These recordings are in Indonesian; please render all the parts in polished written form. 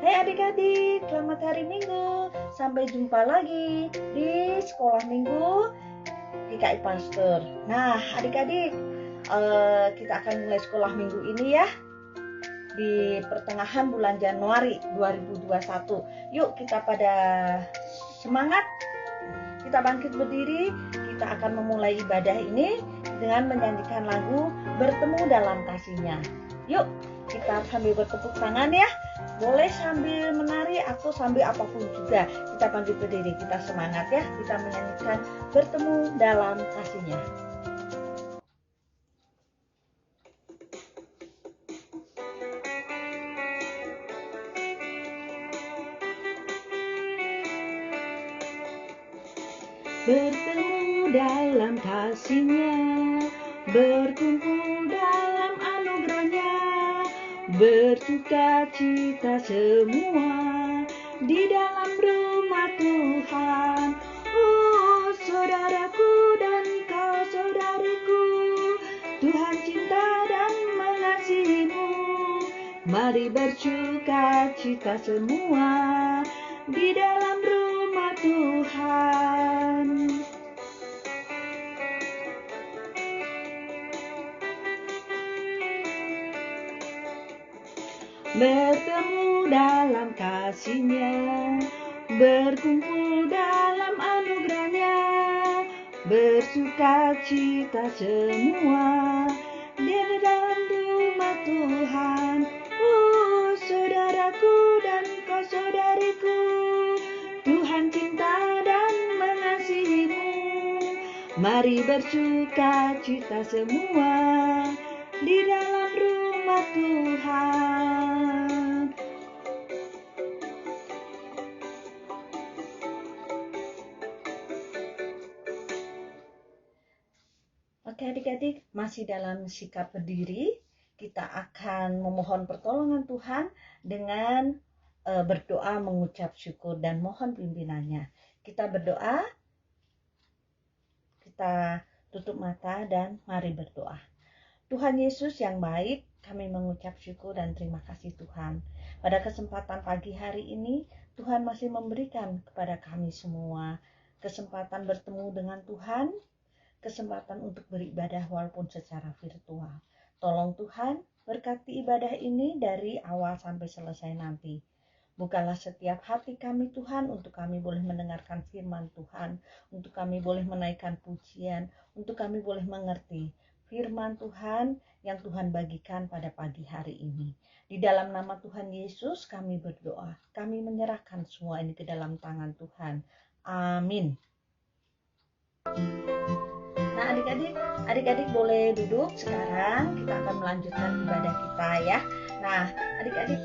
Hai adik-adik, selamat hari Minggu. Sampai jumpa lagi di sekolah Minggu GKI Pasteur. Nah, adik-adik, kita akan mulai sekolah Minggu ini ya di pertengahan bulan Januari 2021. Yuk kita pada semangat, kita bangkit berdiri, kita akan memulai ibadah ini dengan menyanyikan lagu Bertemu Dalam Kasih-Nya. Yuk kita sambil bertepuk tangan ya, boleh sambil menari atau sambil apapun juga. Kita bangkit berdiri, kita semangat ya, kita menyanyikan Bertemu Dalam Kasih-Nya. Bertemu dalam kasih-Nya, berkumpul dalam anugerah-Nya, bersuka cita semua di dalam rumah Tuhan. Oh saudaraku dan kau saudariku, Tuhan cinta dan mengasihimu. Mari bersuka cita semua di dalam rumah Tuhan. Bertemu dalam kasih-Nya, berkumpul dalam anugerah-Nya, bersuka cita semua di dalam rumah Tuhan. Oh saudaraku dan kau saudariku, Tuhan cinta dan mengasihimu. Mari bersuka cita semua di dalam rumah Tuhan. Oke adik-adik, masih dalam sikap berdiri, kita akan memohon pertolongan Tuhan dengan berdoa, mengucap syukur dan mohon pimpinannya. Kita berdoa, kita tutup mata dan mari berdoa. Tuhan Yesus yang baik, kami mengucap syukur dan terima kasih Tuhan. Pada kesempatan pagi hari ini, Tuhan masih memberikan kepada kami semua kesempatan bertemu dengan Tuhan, kesempatan untuk beribadah walaupun secara virtual. Tolong Tuhan, berkati ibadah ini dari awal sampai selesai nanti. Bukalah setiap hati kami Tuhan, untuk kami boleh mendengarkan firman Tuhan, untuk kami boleh menaikkan pujian, untuk kami boleh mengerti firman Tuhan yang Tuhan bagikan pada pagi hari ini. Di dalam nama Tuhan Yesus kami berdoa, kami menyerahkan semua ini ke dalam tangan Tuhan. Amin. Nah adik-adik boleh duduk sekarang, kita akan melanjutkan ibadah kita ya. Nah adik-adik,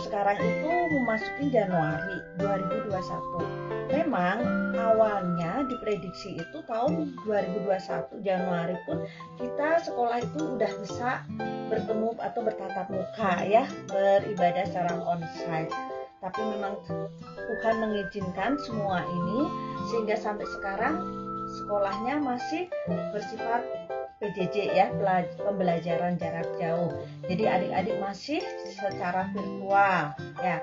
sekarang itu memasuki Januari 2021. Memang awalnya diprediksi itu tahun 2021 Januari pun kita sekolah itu udah bisa bertemu atau bertatap muka ya, beribadah secara onsite. Tapi memang Tuhan mengizinkan semua ini sehingga sampai sekarang sekolahnya masih bersifat PJJ ya, pembelajaran jarak jauh. Jadi adik-adik masih secara virtual ya,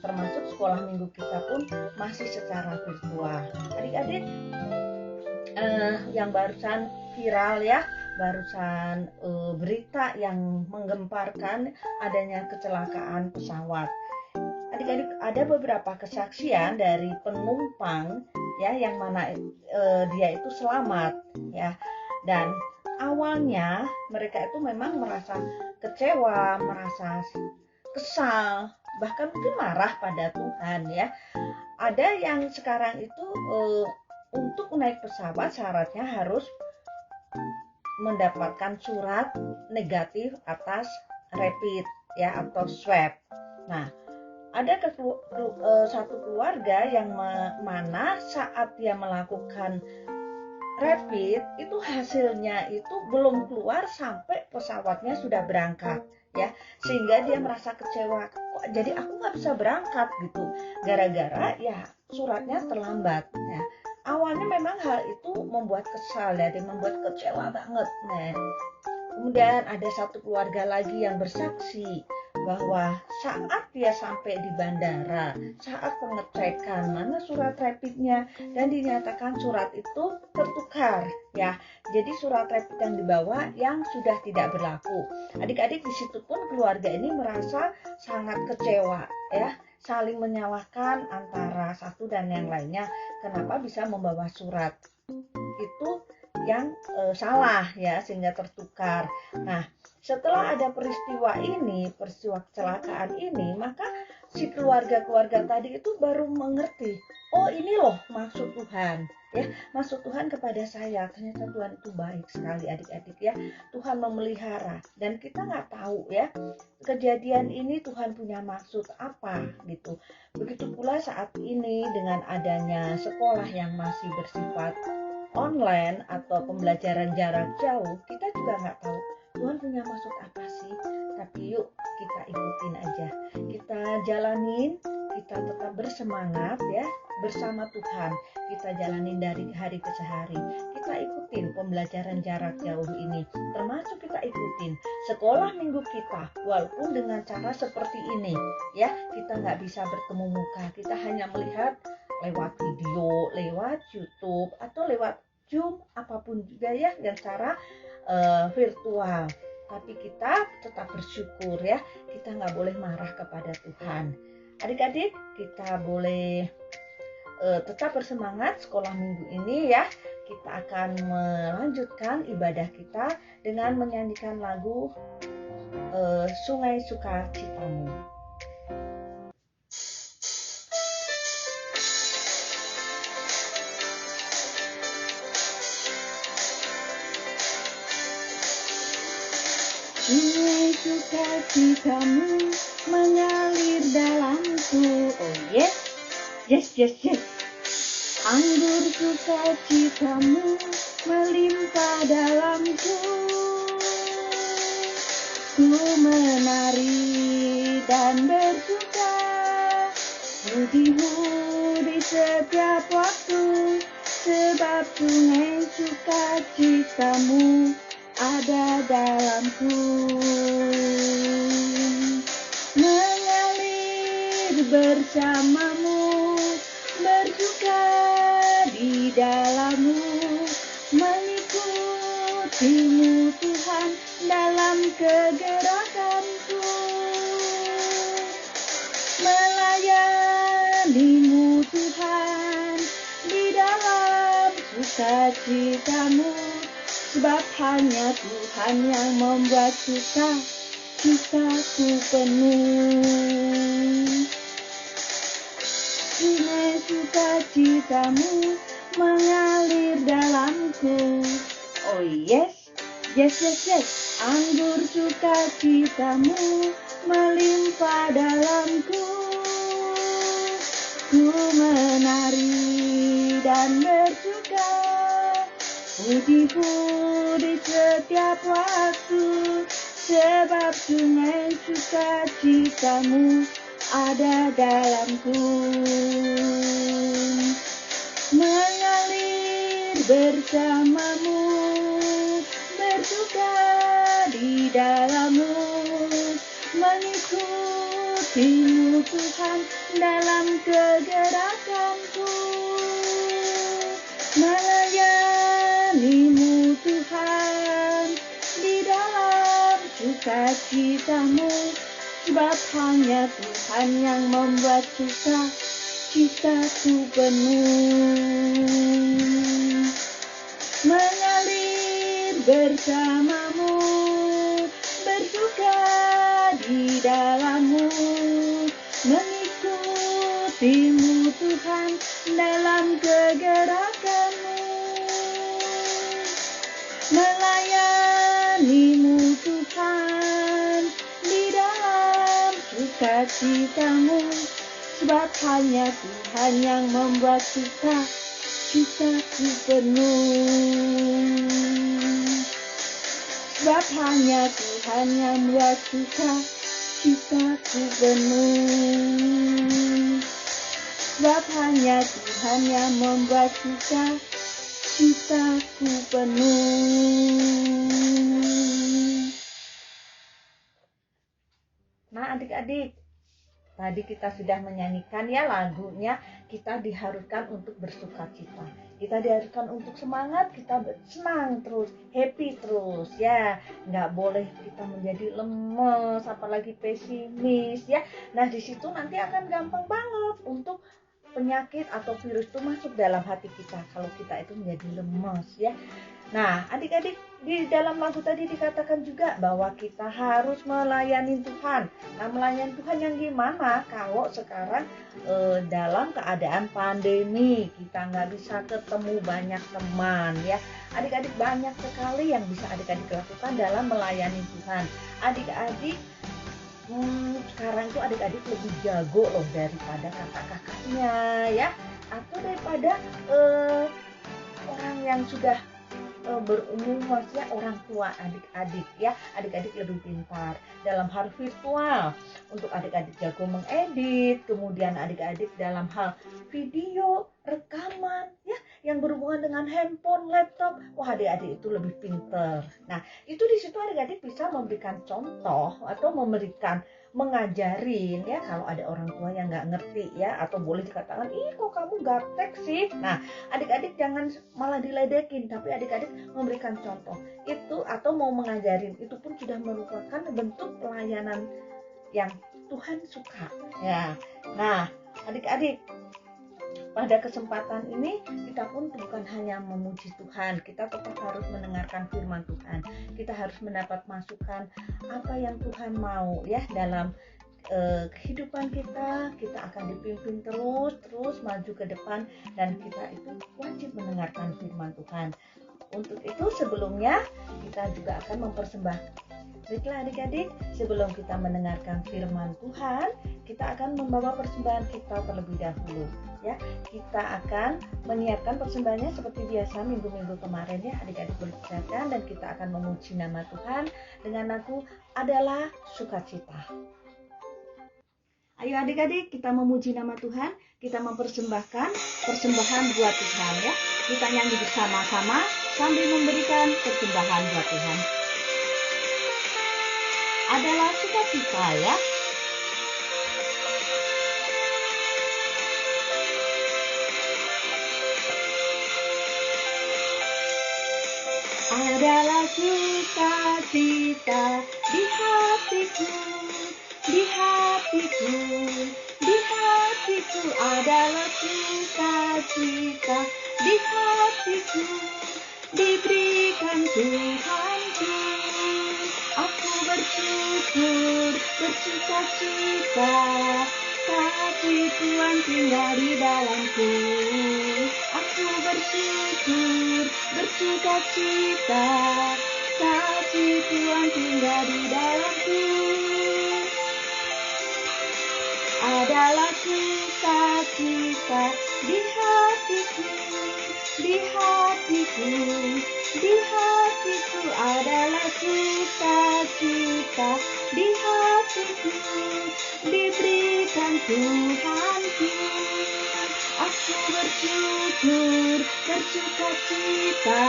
termasuk sekolah minggu kita pun masih secara virtual. Adik-adik yang barusan viral ya, barusan berita yang menggemparkan adanya kecelakaan pesawat. Adik-adik, ada beberapa kesaksian dari penumpang ya, yang mana dia itu selamat ya, dan awalnya mereka itu memang merasa kecewa, merasa kesal, bahkan mungkin marah pada Tuhan ya. Ada yang sekarang itu untuk naik pesawat syaratnya harus mendapatkan surat negatif atas rapid ya atau swab. Nah, ada satu keluarga yang mana saat dia melakukan rapid itu hasilnya itu belum keluar sampai pesawatnya sudah berangkat ya, sehingga dia merasa kecewa, kok jadi aku nggak bisa berangkat gitu, gara-gara ya suratnya terlambat ya. Awalnya memang hal itu membuat kesal ya, dia membuat kecewa banget. Nah, kemudian ada satu keluarga lagi yang bersaksi bahwa saat dia sampai di bandara, saat pengecekan mana surat rapidnya, dan dinyatakan surat itu tertukar ya. Jadi surat rapid yang dibawa yang sudah tidak berlaku. Adik-adik di situ pun keluarga ini merasa sangat kecewa ya, saling menyalahkan antara satu dan yang lainnya. Kenapa bisa membawa surat itu yang salah ya, sehingga tertukar. Nah, setelah ada peristiwa kecelakaan ini, maka si keluarga tadi itu baru mengerti, oh ini loh maksud Tuhan ya, maksud Tuhan kepada saya. Ternyata Tuhan itu baik sekali adik-adik ya. Tuhan memelihara dan kita nggak tahu ya kejadian ini Tuhan punya maksud apa gitu. Begitu pula saat ini dengan adanya sekolah yang masih bersifat online atau pembelajaran jarak jauh, kita juga nggak tahu Tuhan punya maksud apa sih. Tapi yuk kita ikutin aja, kita jalanin, kita tetap bersemangat ya bersama Tuhan. Kita jalanin dari hari ke hari, kita ikutin pembelajaran jarak jauh ini, termasuk kita ikutin sekolah minggu kita walaupun dengan cara seperti ini ya. Kita nggak bisa bertemu muka, kita hanya melihat lewat video, lewat YouTube atau lewat Zoom, apapun juga ya yang cara virtual. Tapi kita tetap bersyukur ya, kita nggak boleh marah kepada Tuhan. Adik-adik, kita boleh tetap bersemangat sekolah minggu ini ya. Kita akan melanjutkan ibadah kita dengan menyanyikan lagu Sungai Sukacitamu. Sungai sukacitamu mengalir dalamku. Oh yes, yes, yes, yes. Anggur sukacitamu melimpah dalamku. Ku menari dan bersuka, pujimu di setiap waktu, sebab sungai sukacitamu ada dalamku. Mengalir bersamamu, bersuka di dalammu, mengikutimu Tuhan dalam kegerakanku, melayanimu Tuhan di dalam sukacitamu. Sebab hanya Tuhan yang membuat sukacitaku penuh. Sungai sukacitamu mengalir dalamku. Oh yes, yes, yes, yes. Anggur sukacitamu melimpah dalamku. Ku menari dan bersuka, pujimu di setiap waktu, sebab sungai sukacitamu ada dalamku. Mengalir bersamamu, bersuka di dalammu, mengikutimu Tuhan dalam kegerakanku, melayanimu Tuhan di dalam sukacitamu. Sebab hanya Tuhan yang membuat sukacitaku penuh. Mengalir bersamamu, bersuka di dalammu, mengikutimu Tuhan dalam kegerakanmu, melayanimu Tuhan di dalam sukacitamu. Sebab hanya Tuhan yang membuat sukacitaku penuh. Sebab hanya Tuhan yang membuat sukacitaku penuh. Sebab hanya Tuhan yang membuat sukacitaku penuh. Nah, adik-adik, tadi kita sudah menyanyikan ya lagunya, kita diharuskan untuk bersuka cita. Kita diharuskan untuk semangat, kita senang terus, happy terus ya. Nggak boleh kita menjadi lemes, apalagi pesimis ya. Nah, di situ nanti akan gampang banget untuk penyakit atau virus itu masuk dalam hati kita kalau kita itu menjadi lemes ya. Nah, adik-adik, di dalam lagu tadi dikatakan juga bahwa kita harus melayani Tuhan. Nah, melayani Tuhan yang gimana kalau sekarang dalam keadaan pandemi, kita nggak bisa ketemu banyak teman ya. Adik-adik, banyak sekali yang bisa adik-adik lakukan dalam melayani Tuhan. Adik-adik, sekarang itu adik-adik lebih jago loh daripada kakak-kakaknya ya. Atau daripada orang yang sudah berumur, maksudnya orang tua adik-adik ya. Adik-adik lebih pintar dalam hal virtual, untuk adik-adik jago mengedit, kemudian adik-adik dalam hal video rekaman ya yang berhubungan dengan handphone, laptop. Wah, adik-adik itu lebih pintar. Nah, itu di situ adik-adik bisa memberikan contoh atau mengajarin ya kalau ada orang tua yang nggak ngerti ya, atau boleh dikatakan, ih kok kamu gaptek sih. Nah, adik-adik jangan malah diledekin, tapi adik-adik memberikan contoh itu atau mau mengajarin, itu pun sudah merupakan bentuk pelayanan yang Tuhan suka ya. Nah, adik-adik, pada kesempatan ini kita pun bukan hanya memuji Tuhan, kita tetap harus mendengarkan firman Tuhan. Kita harus mendapat masukan apa yang Tuhan mau ya dalam kehidupan kita. Kita akan dipimpin terus maju ke depan, dan kita itu wajib mendengarkan firman Tuhan. Untuk itu sebelumnya kita juga akan mempersembahkan. Baiklah adik-adik, sebelum kita mendengarkan firman Tuhan, kita akan membawa persembahan kita terlebih dahulu ya. Kita akan menyiapkan persembahannya seperti biasa minggu-minggu kemarin ya, adik-adik boleh siapkan, dan kita akan memuji nama Tuhan dengan lagu Adalah Sukacita. Ayo adik-adik, kita memuji nama Tuhan, kita mempersembahkan persembahan buat Tuhan ya. Kita nyanyi bersama-sama sambil memberikan persembahan buat Tuhan. Adalah sukacita ya. Adalah sukacita di hatiku, di hatiku, di hatiku. Adalah sukacita di hatiku, diberikan Tuhanku. Aku bersyukur, bersukacita, kasih Tuhan tinggal di dalamku. Aku bersyukur, bersukacita, kasih Tuhan tinggal di dalamku. Adalah sukacita di hatiku, di hatiku, di hatiku. Adalah sukacita di hatiku, diberikan Tuhanku. Aku bersyukur, bersukacita,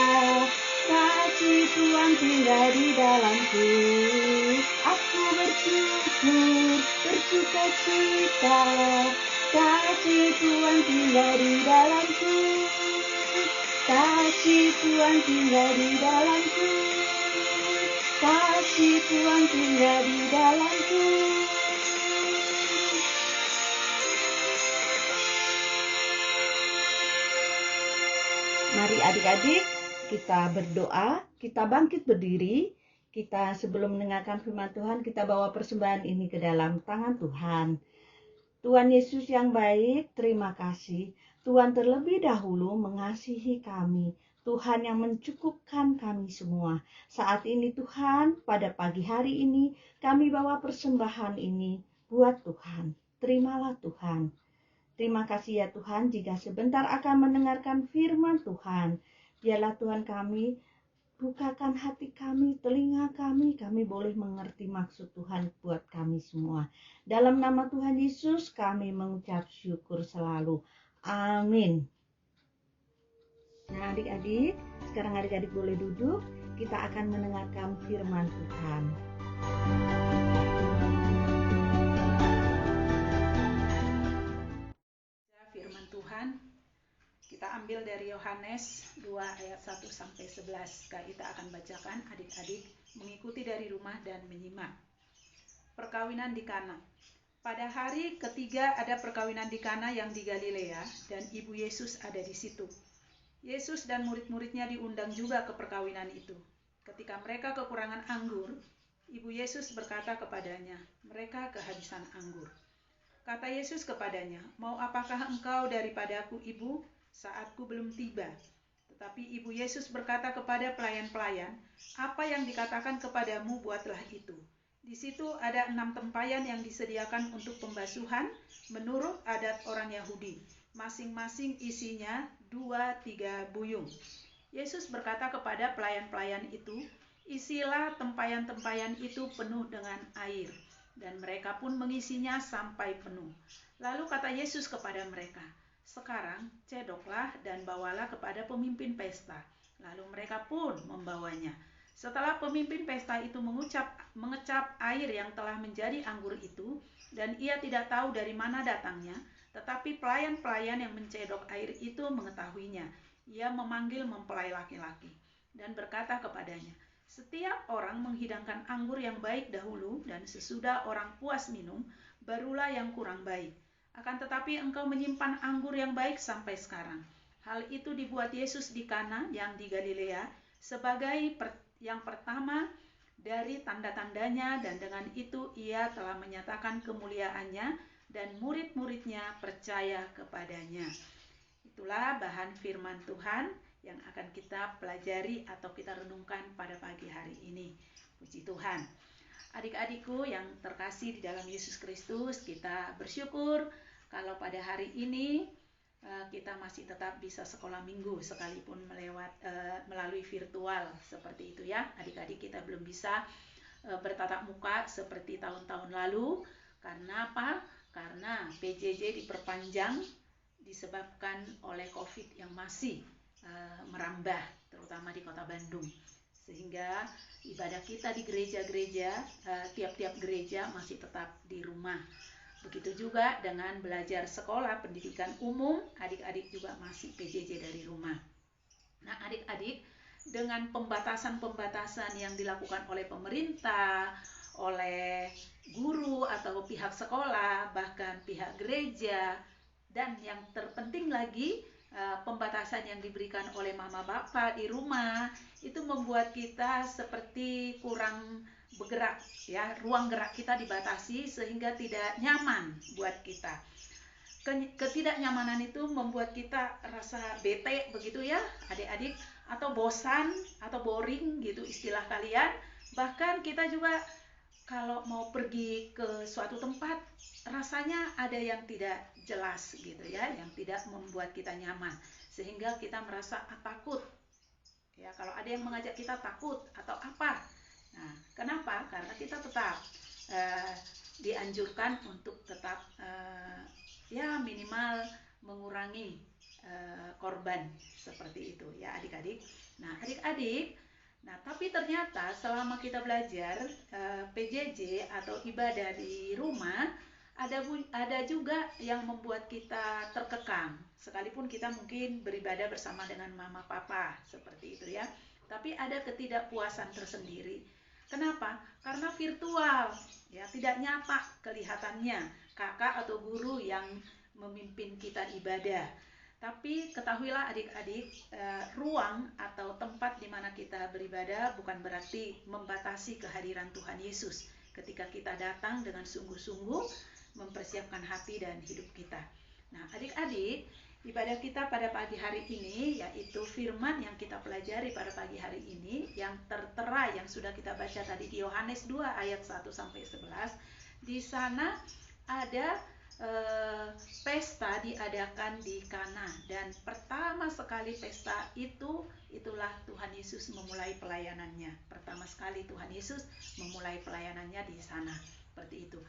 kasih Tuhan tinggal di dalamku. Aku bersyukur, bersukacita, kasih Tuhan tinggal di dalamku. Kasih Tuhan tinggal di dalamku, kasih Tuhan tinggal di dalamku. Mari adik-adik, kita berdoa, kita bangkit berdiri. Kita sebelum mendengarkan firman Tuhan, kita bawa persembahan ini ke dalam tangan Tuhan. Tuhan Yesus yang baik, terima kasih. Tuhan terlebih dahulu mengasihi kami. Tuhan yang mencukupkan kami semua. Saat ini Tuhan, pada pagi hari ini, kami bawa persembahan ini buat Tuhan. Terimalah Tuhan. Terima kasih ya Tuhan, jika sebentar akan mendengarkan firman Tuhan. Biarlah Tuhan kami, bukakan hati kami, telinga kami boleh mengerti maksud Tuhan buat kami semua. Dalam nama Tuhan Yesus kami mengucap syukur selalu. Amin. Nah adik-adik, sekarang adik-adik boleh duduk. Kita akan mendengarkan firman Tuhan. terambil dari Yohanes 2 ayat 1 sampai 11. Kita akan bacakan, adik-adik mengikuti dari rumah dan menyimak. Perkawinan di Kana. Pada hari ketiga ada perkawinan di Kana yang di Galilea, dan ibu Yesus ada di situ. Yesus dan murid-muridnya diundang juga ke perkawinan itu. Ketika mereka kekurangan anggur, ibu Yesus berkata kepadanya, mereka kehabisan anggur. Kata Yesus kepadanya, mau apakah engkau daripadaku, ibu? Saatku belum tiba. Tetapi ibu Yesus berkata kepada pelayan-pelayan, apa yang dikatakan kepadamu buatlah itu. Di situ ada 6 tempayan yang disediakan untuk pembasuhan menurut adat orang Yahudi. Masing-masing isinya 2-3 buyung. Yesus berkata kepada pelayan-pelayan itu, isilah tempayan-tempayan itu penuh dengan air. Dan mereka pun mengisinya sampai penuh. Lalu kata Yesus kepada mereka, sekarang cedoklah dan bawalah kepada pemimpin pesta. Lalu mereka pun membawanya. Setelah pemimpin pesta itu mengecap air yang telah menjadi anggur itu, dan ia tidak tahu dari mana datangnya, tetapi pelayan-pelayan yang mencedok air itu mengetahuinya. Ia memanggil mempelai laki-laki dan berkata kepadanya, setiap orang menghidangkan anggur yang baik dahulu, dan sesudah orang puas minum, barulah yang kurang baik. Akan tetapi engkau menyimpan anggur yang baik sampai sekarang. Hal itu dibuat Yesus di Kana yang di Galilea sebagai yang pertama dari tanda-tandanya, dan dengan itu ia telah menyatakan kemuliaannya dan murid-muridnya percaya kepadanya. Itulah bahan firman Tuhan yang akan kita pelajari atau kita renungkan pada pagi hari ini. Puji Tuhan. Adik-adikku yang terkasih di dalam Yesus Kristus, kita bersyukur kalau pada hari ini kita masih tetap bisa sekolah minggu sekalipun melalui virtual seperti itu ya. Adik-adik kita belum bisa bertatap muka seperti tahun-tahun lalu. Karena apa? Karena PJJ diperpanjang disebabkan oleh COVID yang masih merambah terutama di kota Bandung. Sehingga ibadah kita di gereja-gereja, tiap-tiap gereja masih tetap di rumah. Begitu juga dengan belajar sekolah pendidikan umum, adik-adik juga masih PJJ dari rumah. Nah, adik-adik, dengan pembatasan-pembatasan yang dilakukan oleh pemerintah, oleh guru atau pihak sekolah, bahkan pihak gereja, dan yang terpenting lagi, pembatasan yang diberikan oleh mama bapak di rumah itu membuat kita seperti kurang bergerak ya, ruang gerak kita dibatasi sehingga tidak nyaman buat kita. Ketidaknyamanan itu membuat kita rasa bete begitu ya adik-adik, atau bosan atau boring gitu istilah kalian. Bahkan kita juga kalau mau pergi ke suatu tempat rasanya ada yang tidak jelas gitu ya, yang tidak membuat kita nyaman sehingga kita merasa takut ya, kalau ada yang mengajak kita takut atau apa. Nah, kenapa? Karena kita tetap dianjurkan untuk tetap ya minimal mengurangi korban seperti itu ya adik-adik. Nah adik-adik, nah tapi ternyata selama kita belajar PJJ atau ibadah di rumah, ada juga yang membuat kita terkekang. Sekalipun kita mungkin beribadah bersama dengan mama papa seperti itu ya, tapi ada ketidakpuasan tersendiri. Kenapa? Karena virtual ya, tidak nyata kelihatannya kakak atau guru yang memimpin kita ibadah. Tapi ketahuilah adik-adik, ruang atau tempat di mana kita beribadah bukan berarti membatasi kehadiran Tuhan Yesus ketika kita datang dengan sungguh-sungguh mempersiapkan hati dan hidup kita. Nah adik-adik, ibadah kita pada pagi hari ini yaitu firman yang kita pelajari pada pagi hari ini yang tertera yang sudah kita baca tadi di Yohanes 2 ayat 1 sampai 11. Di sana ada pesta diadakan di Kana, dan pertama sekali pesta itulah Tuhan Yesus memulai pelayanannya. Pertama sekali Tuhan Yesus memulai pelayanannya di sana. Seperti itu.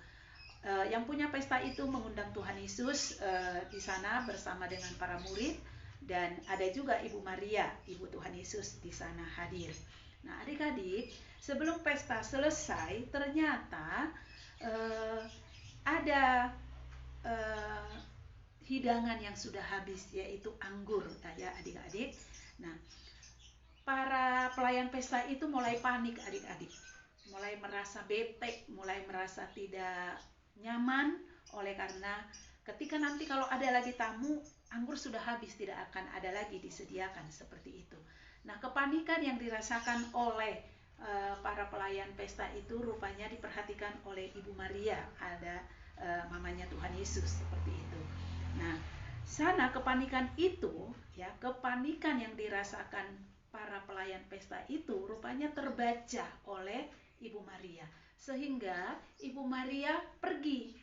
Yang punya pesta itu mengundang Tuhan Yesus di sana bersama dengan para murid, dan ada juga Ibu Maria, Ibu Tuhan Yesus di sana hadir. Nah, adik-adik, sebelum pesta selesai, ternyata ada hidangan yang sudah habis, yaitu anggur, ya adik-adik. Nah, para pelayan pesta itu mulai panik adik-adik, mulai merasa bete, mulai merasa tidak nyaman, oleh karena ketika nanti kalau ada lagi tamu, anggur sudah habis, tidak akan ada lagi disediakan seperti itu. Nah, kepanikan yang dirasakan oleh para pelayan pesta itu rupanya diperhatikan oleh Ibu Maria, ada mamanya Tuhan Yesus seperti itu. Nah, sana kepanikan itu, ya, kepanikan yang dirasakan para pelayan pesta itu rupanya terbaca oleh Ibu Maria, sehingga Ibu Maria pergi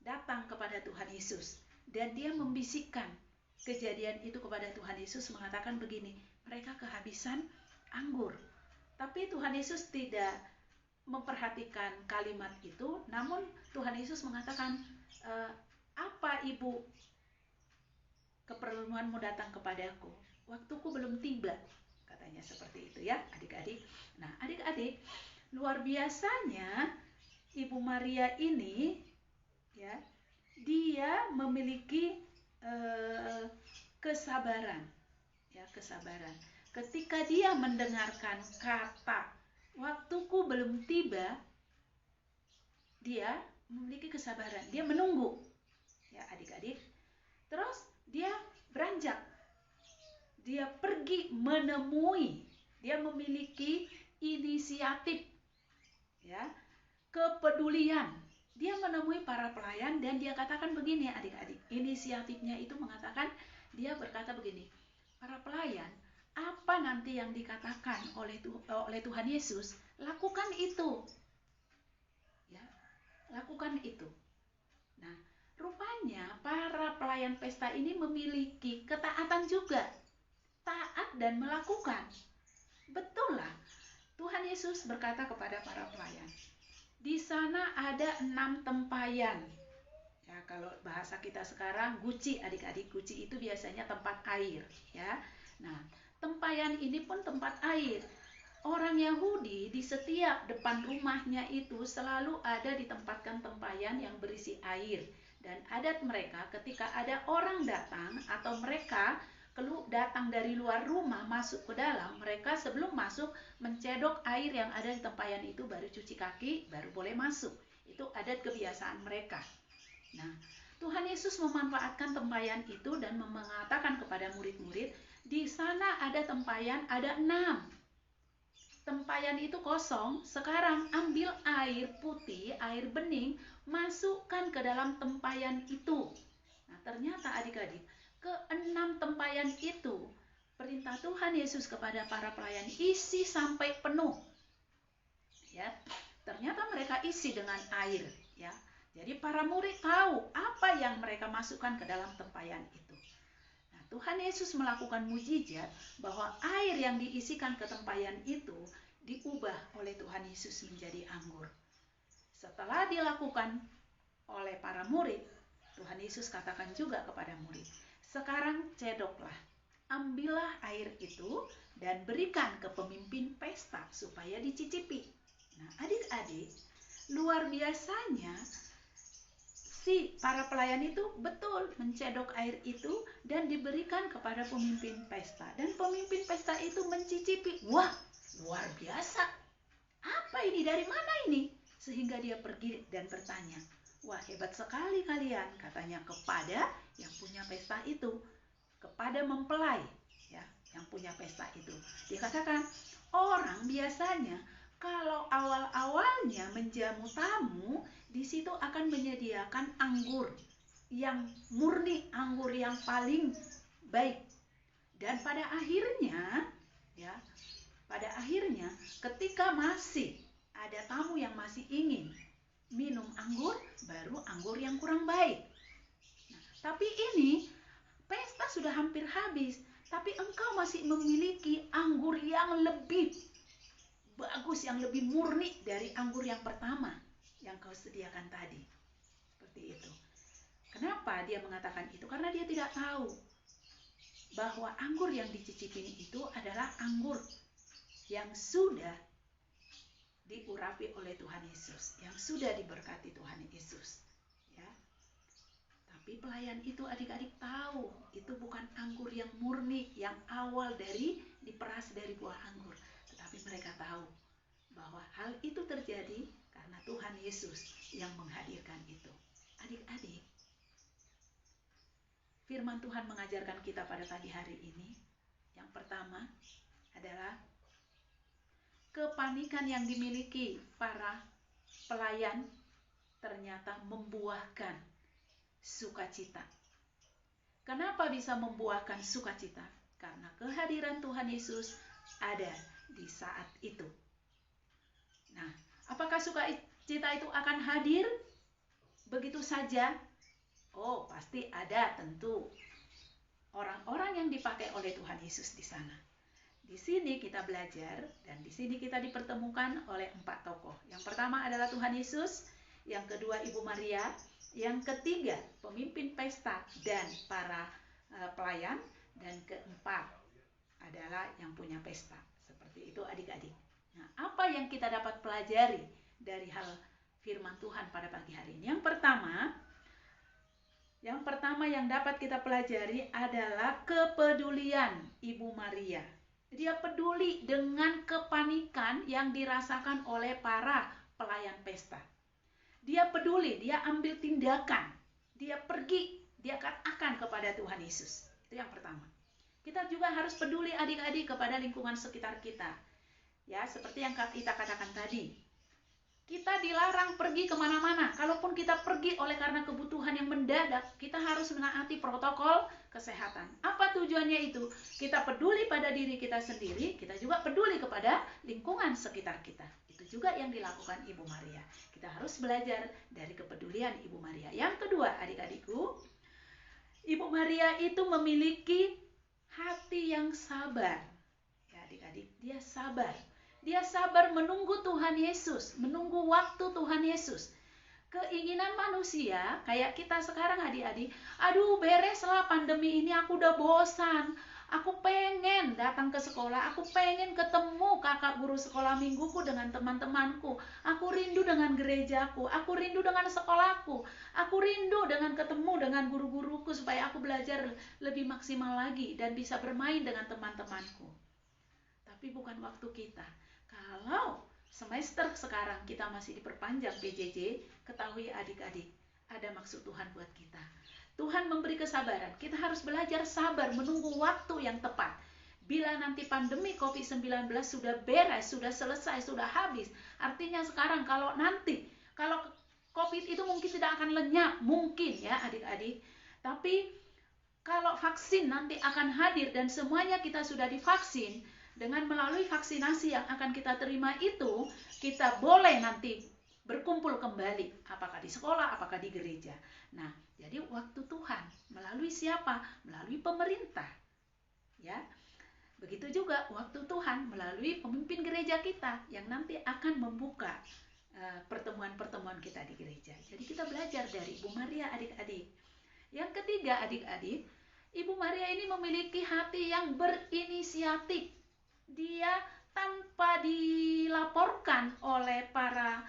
datang kepada Tuhan Yesus dan dia membisikkan kejadian itu kepada Tuhan Yesus, mengatakan begini, mereka kehabisan anggur. Tapi Tuhan Yesus tidak memperhatikan kalimat itu, namun Tuhan Yesus mengatakan, apa ibu keperluanmu datang kepadaku? Waktuku belum tiba, katanya seperti itu ya adik-adik. Nah adik-adik, luar biasanya Ibu Maria ini, ya, dia memiliki kesabaran, ya, kesabaran. Ketika dia mendengarkan kata waktuku belum tiba, dia memiliki kesabaran, dia menunggu, ya adik-adik. Terus dia beranjak, dia pergi menemui, dia memiliki inisiatif, ya, kepedulian. Dia menemui para pelayan dan dia katakan begini adik-adik, inisiatifnya itu mengatakan, dia berkata begini, para pelayan, apa nanti yang dikatakan oleh Tuhan Yesus, lakukan itu, ya, lakukan itu. Nah, rupanya para pelayan pesta ini memiliki ketaatan juga, taat dan melakukan. Betul lah, Tuhan Yesus berkata kepada para pelayan, di sana ada 6 tempayan. Ya, kalau bahasa kita sekarang guci adik-adik, guci itu biasanya tempat air, ya. Nah, tempayan ini pun tempat air. Orang Yahudi di setiap depan rumahnya itu selalu ada ditempatkan tempayan yang berisi air. Dan adat mereka ketika ada orang datang atau mereka datang dari luar rumah masuk ke dalam, mereka sebelum masuk mencedok air yang ada di tempayan itu, baru cuci kaki, baru boleh masuk. Itu adat kebiasaan mereka. Nah, Tuhan Yesus memanfaatkan tempayan itu dan mengatakan kepada murid-murid, di sana ada tempayan, ada 6. Tempayan itu kosong, sekarang ambil air putih, air bening, masukkan ke dalam tempayan itu. Nah, ternyata adik-adik, ke-6 tempayan itu, perintah Tuhan Yesus kepada para pelayan, isi sampai penuh. Ya, ternyata mereka isi dengan air, ya. Jadi para murid tahu apa yang mereka masukkan ke dalam tempayan itu. Nah, Tuhan Yesus melakukan mujizat bahwa air yang diisikan ke tempayan itu diubah oleh Tuhan Yesus menjadi anggur. Setelah dilakukan oleh para murid, Tuhan Yesus katakan juga kepada murid, sekarang cedoklah, ambillah air itu dan berikan ke pemimpin pesta supaya dicicipi. Nah, adik-adik, luar biasanya si para pelayan itu betul mencedok air itu dan diberikan kepada pemimpin pesta. Dan pemimpin pesta itu mencicipi, wah luar biasa, apa ini, dari mana ini? Sehingga dia pergi dan bertanya, wah hebat sekali kalian, katanya kepada yang punya pesta itu, kepada mempelai, ya, yang punya pesta itu. Dia katakan, orang biasanya kalau awal-awalnya menjamu tamu, di situ akan menyediakan anggur yang murni, anggur yang paling baik. Dan pada akhirnya, ya, pada akhirnya ketika masih ada tamu yang masih ingin minum anggur, baru anggur yang kurang baik. Nah, tapi ini pesta sudah hampir habis, tapi engkau masih memiliki anggur yang lebih bagus, yang lebih murni dari anggur yang pertama yang kau sediakan tadi. Seperti itu. Kenapa dia mengatakan itu? Karena dia tidak tahu bahwa anggur yang dicicipin itu adalah anggur yang sudah diurapi oleh Tuhan Yesus, yang sudah diberkati Tuhan Yesus, ya. Tapi pelayan itu adik-adik tahu, itu bukan anggur yang murni, yang awal dari diperas dari buah anggur. Tetapi mereka tahu bahwa hal itu terjadi karena Tuhan Yesus yang menghadirkan itu. Adik-adik, firman Tuhan mengajarkan kita pada pagi hari ini. Yang pertama adalah kepanikan yang dimiliki para pelayan ternyata membuahkan sukacita. Kenapa bisa membuahkan sukacita? Karena kehadiran Tuhan Yesus ada di saat itu. Nah, apakah sukacita itu akan hadir begitu saja? Oh, pasti ada tentu orang-orang yang dipakai oleh Tuhan Yesus di sana. Di sini kita belajar dan di sini kita dipertemukan oleh 4 tokoh. Yang pertama adalah Tuhan Yesus, yang kedua Ibu Maria, yang ketiga pemimpin pesta dan para pelayan, dan keempat adalah yang punya pesta. Seperti itu adik-adik. Nah, apa yang kita dapat pelajari dari hal firman Tuhan pada pagi hari ini? Yang pertama yang dapat kita pelajari adalah kepedulian Ibu Maria. Dia peduli dengan kepanikan yang dirasakan oleh para pelayan pesta. Dia peduli, dia ambil tindakan, dia pergi, dia katakan kepada Tuhan Yesus. Itu yang pertama. Kita juga harus peduli adik-adik kepada lingkungan sekitar kita. Ya, seperti yang kita katakan tadi. Kita dilarang pergi kemana-mana. Kalaupun kita pergi oleh karena kebutuhan yang mendadak, kita harus menaati protokol kesehatan. Apa tujuannya itu? Kita peduli pada diri kita sendiri, kita juga peduli kepada lingkungan sekitar kita. Itu juga yang dilakukan Ibu Maria. Kita harus belajar dari kepedulian Ibu Maria. Yang kedua, adik-adikku, Ibu Maria itu memiliki hati yang sabar. Ya, adik-adik, dia sabar. Dia sabar menunggu Tuhan Yesus, menunggu waktu Tuhan Yesus. Keinginan manusia, kayak kita sekarang adik-adik, aduh bereslah pandemi ini, aku udah bosan. Aku pengen datang ke sekolah, aku pengen ketemu kakak guru sekolah mingguku dengan teman-temanku. Aku rindu dengan gerejaku, aku rindu dengan sekolahku. Aku rindu dengan ketemu dengan guru-guruku supaya aku belajar lebih maksimal lagi dan bisa bermain dengan teman-temanku. Tapi bukan waktu kita. Kalau semester sekarang kita masih diperpanjang PJJ, ketahui adik-adik, ada maksud Tuhan buat kita. Tuhan memberi kesabaran. Kita harus belajar sabar menunggu waktu yang tepat. Bila nanti pandemi COVID-19 sudah beres, sudah selesai, sudah habis, artinya sekarang kalau COVID itu mungkin tidak akan lenyap, mungkin ya adik-adik. Tapi kalau vaksin nanti akan hadir dan semuanya kita sudah divaksin, dengan melalui vaksinasi yang akan kita terima itu, kita boleh nanti berkumpul kembali, apakah di sekolah, apakah di gereja. Nah, jadi waktu Tuhan melalui siapa? Melalui pemerintah. Ya. Begitu juga waktu Tuhan melalui pemimpin gereja kita yang nanti akan membuka pertemuan-pertemuan kita di gereja. Jadi kita belajar dari Ibu Maria adik-adik. Yang ketiga adik-adik, Ibu Maria ini memiliki hati yang berinisiatif. Dia tanpa dilaporkan oleh para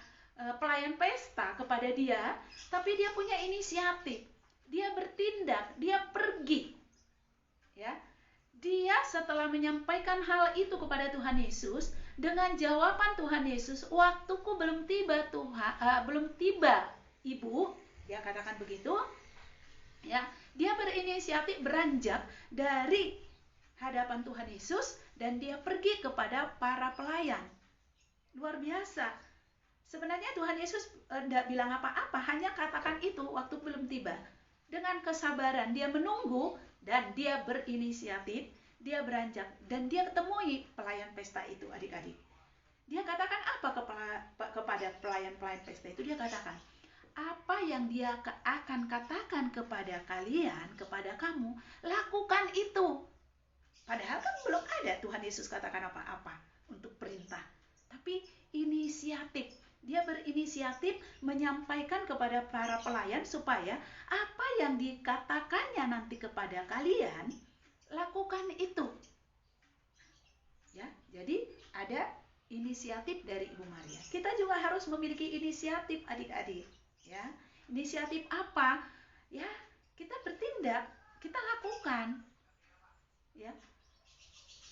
pelayan pesta kepada dia, tapi dia punya inisiatif. Dia bertindak, dia pergi. Ya. Dia setelah menyampaikan hal itu kepada Tuhan Yesus, dengan jawaban Tuhan Yesus, waktuku belum tiba Tuhan, belum tiba Ibu, dia katakan begitu. Ya, dia berinisiatif beranjak dari hadapan Tuhan Yesus dan dia pergi kepada para pelayan. Luar biasa. Sebenarnya Tuhan Yesus tidak bilang apa-apa, hanya katakan itu waktu belum tiba. Dengan kesabaran dia menunggu dan dia berinisiatif, dia beranjak dan dia ketemui pelayan pesta itu adik-adik. Dia katakan apa kepada pelayan-pelayan pesta itu? Dia katakan, apa yang dia akan katakan kepada kalian, kepada kamu, lakukan itu. Padahal kan belum ada Tuhan Yesus katakan apa-apa untuk perintah. Tapi inisiatif. Dia berinisiatif menyampaikan kepada para pelayan supaya apa yang dikatakannya nanti kepada kalian, lakukan itu. Ya, jadi ada inisiatif dari Ibu Maria. Kita juga harus memiliki inisiatif adik-adik. Ya, inisiatif apa? Ya, kita bertindak, kita lakukan. Ya.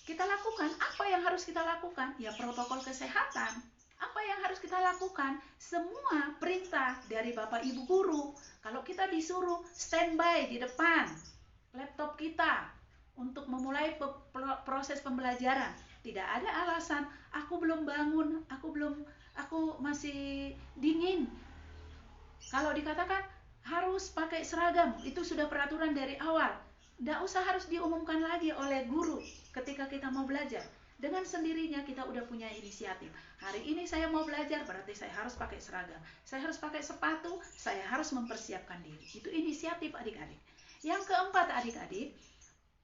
Kita lakukan apa yang harus kita lakukan? Ya, protokol kesehatan. Apa yang harus kita lakukan? Semua perintah dari Bapak Ibu guru. Kalau kita disuruh standby di depan laptop kita untuk memulai proses pembelajaran, tidak ada alasan aku belum bangun, aku masih dingin. Kalau dikatakan harus pakai seragam, itu sudah peraturan dari awal. Tidak usah harus diumumkan lagi oleh guru ketika kita mau belajar. Dengan sendirinya kita udah punya inisiatif. Hari ini saya mau belajar, berarti saya harus pakai seragam. Saya harus pakai sepatu, saya harus mempersiapkan diri. Itu inisiatif adik-adik. Yang keempat adik-adik,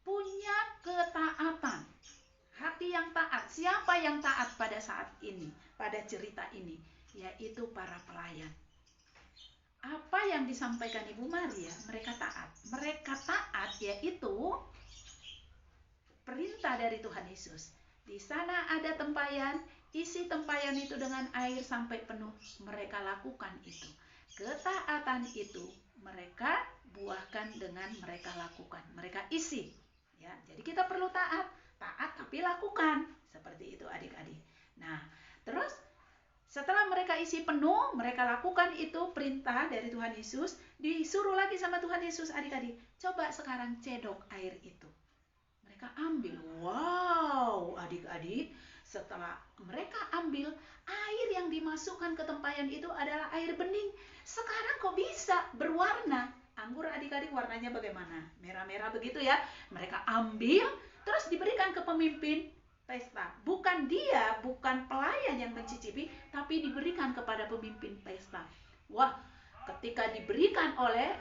punya ketaatan. Hati yang taat. Siapa yang taat pada saat ini, pada cerita ini? Yaitu para pelayan. Apa yang disampaikan Ibu Maria, mereka taat. Mereka taat yaitu perintah dari Tuhan Yesus. Di sana ada tempayan, isi tempayan itu dengan air sampai penuh. Mereka lakukan itu. Ketaatan itu mereka buahkan dengan mereka lakukan. Mereka isi. Ya, jadi kita perlu taat tapi lakukan. Seperti itu adik-adik. Nah, terus setelah mereka isi penuh, mereka lakukan itu perintah dari Tuhan Yesus, disuruh lagi sama Tuhan Yesus adik-adik, coba sekarang cedok air itu. Mereka ambil, wow adik-adik, setelah mereka ambil, air yang dimasukkan ke tempayan itu adalah air bening. Sekarang kok bisa berwarna? Anggur adik-adik warnanya bagaimana? Merah-merah begitu ya. Mereka ambil, terus diberikan ke pemimpin pesta. Bukan pelayan yang mencicipi, tapi diberikan kepada pemimpin pesta. Wah, ketika diberikan oleh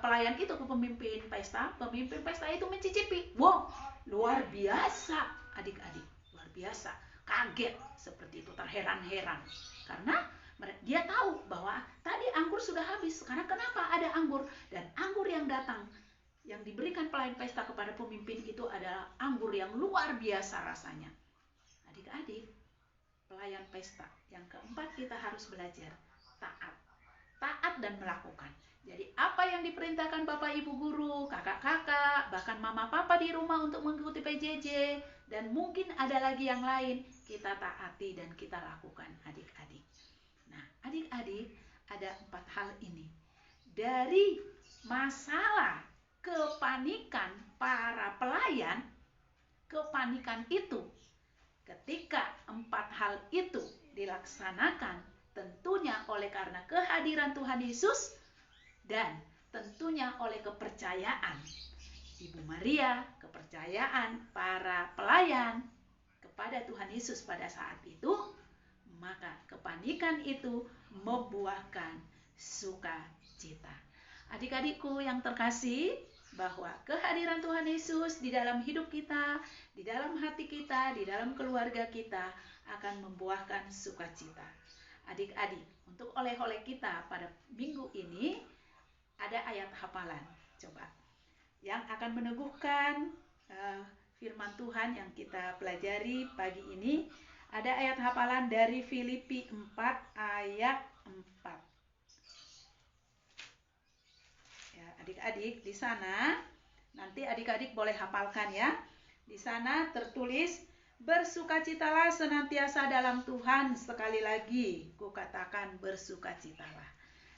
pelayan itu ke pemimpin pesta itu mencicipi. Wow, luar biasa adik-adik, luar biasa. Kaget seperti itu, terheran-heran. Karena dia tahu bahwa tadi anggur sudah habis, sekarang kenapa ada anggur? Dan anggur yang datang, yang diberikan pelayan pesta kepada pemimpin itu adalah anggur yang luar biasa rasanya. Adik-adik, pelayan pesta yang keempat kita harus belajar taat dan melakukan. Jadi apa yang diperintahkan Bapak Ibu guru, kakak-kakak, bahkan mama papa di rumah untuk mengikuti PJJ, dan mungkin ada lagi yang lain, kita taati dan kita lakukan adik-adik. Nah adik-adik, ada 4 hal ini. Dari masalah kepanikan para pelayan, kepanikan itu, ketika 4 hal itu dilaksanakan, tentunya oleh karena kehadiran Tuhan Yesus dan tentunya oleh kepercayaan Ibu Maria, kepercayaan para pelayan kepada Tuhan Yesus pada saat itu, maka kepanikan itu membuahkan sukacita. Adik-adikku yang terkasih, bahwa kehadiran Tuhan Yesus di dalam hidup kita, di dalam hati kita, di dalam keluarga kita akan membuahkan sukacita. Adik-adik, untuk oleh-oleh kita pada minggu ini ada ayat hafalan. Coba yang akan meneguhkan firman Tuhan yang kita pelajari pagi ini, ada ayat hafalan dari Filipi 4 ayat 4. Ya, adik-adik di sana nanti adik-adik boleh hafalkan ya. Di sana tertulis, bersukacitalah senantiasa dalam Tuhan, sekali lagi kukatakan bersukacitalah.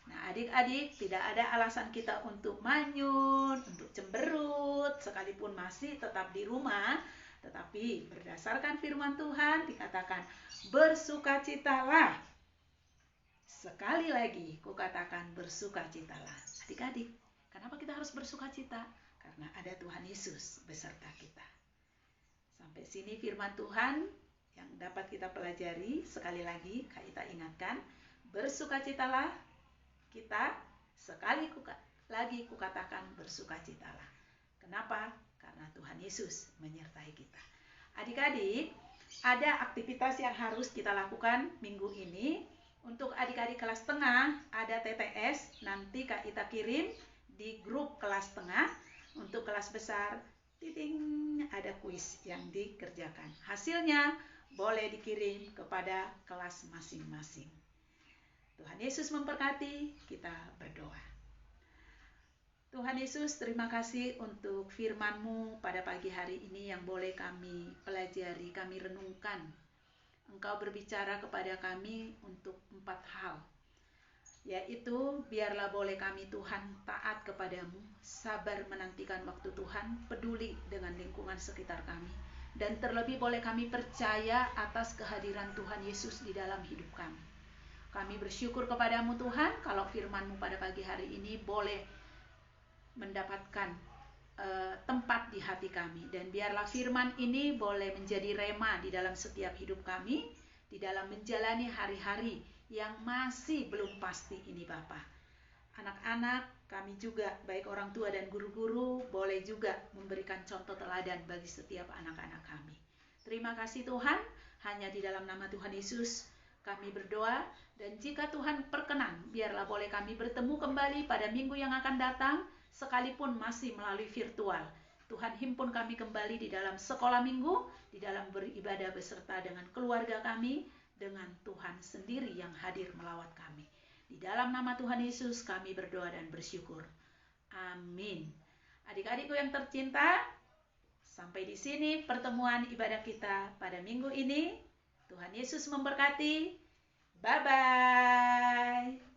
Nah adik-adik, tidak ada alasan kita untuk manyun, untuk cemberut, sekalipun masih tetap di rumah. Tetapi berdasarkan firman Tuhan dikatakan bersukacitalah. Sekali lagi kukatakan bersukacitalah. Adik-adik, kenapa kita harus bersukacita? Karena ada Tuhan Yesus beserta kita. Sampai sini firman Tuhan yang dapat kita pelajari. Sekali lagi kita ingatkan, bersukacitalah kita, sekali lagi kukatakan bersukacitalah. Kenapa? Karena Tuhan Yesus menyertai kita. Adik-adik, ada aktivitas yang harus kita lakukan minggu ini. Untuk adik-adik kelas tengah ada TTS, nanti Kak Ita kirim di grup kelas tengah. Untuk kelas besar, ada kuis yang dikerjakan. Hasilnya boleh dikirim kepada kelas masing-masing. Tuhan Yesus memberkati, kita berdoa. Tuhan Yesus, terima kasih untuk firman-Mu pada pagi hari ini yang boleh kami pelajari, kami renungkan. Engkau berbicara kepada kami untuk 4 hal, yaitu biarlah boleh kami Tuhan taat kepadamu, sabar menantikan waktu Tuhan, peduli dengan lingkungan sekitar kami, dan terlebih boleh kami percaya atas kehadiran Tuhan Yesus di dalam hidup kami. Kami bersyukur kepadamu Tuhan, kalau firman-Mu pada pagi hari ini boleh mendapatkan tempat di hati kami, dan biarlah firman ini boleh menjadi rema di dalam setiap hidup kami, di dalam menjalani hari-hari yang masih belum pasti ini Bapa. Anak-anak kami juga, baik orang tua dan guru-guru, boleh juga memberikan contoh teladan bagi setiap anak-anak kami. Terima kasih Tuhan, hanya di dalam nama Tuhan Yesus kami berdoa, dan jika Tuhan perkenan, biarlah boleh kami bertemu kembali pada minggu yang akan datang, sekalipun masih melalui virtual. Tuhan himpun kami kembali di dalam sekolah minggu, di dalam beribadah beserta dengan keluarga kami, dengan Tuhan sendiri yang hadir melawat kami. Di dalam nama Tuhan Yesus kami berdoa dan bersyukur. Amin. Adik-adikku yang tercinta, sampai di sini pertemuan ibadah kita pada minggu ini. Tuhan Yesus memberkati. Bye-bye.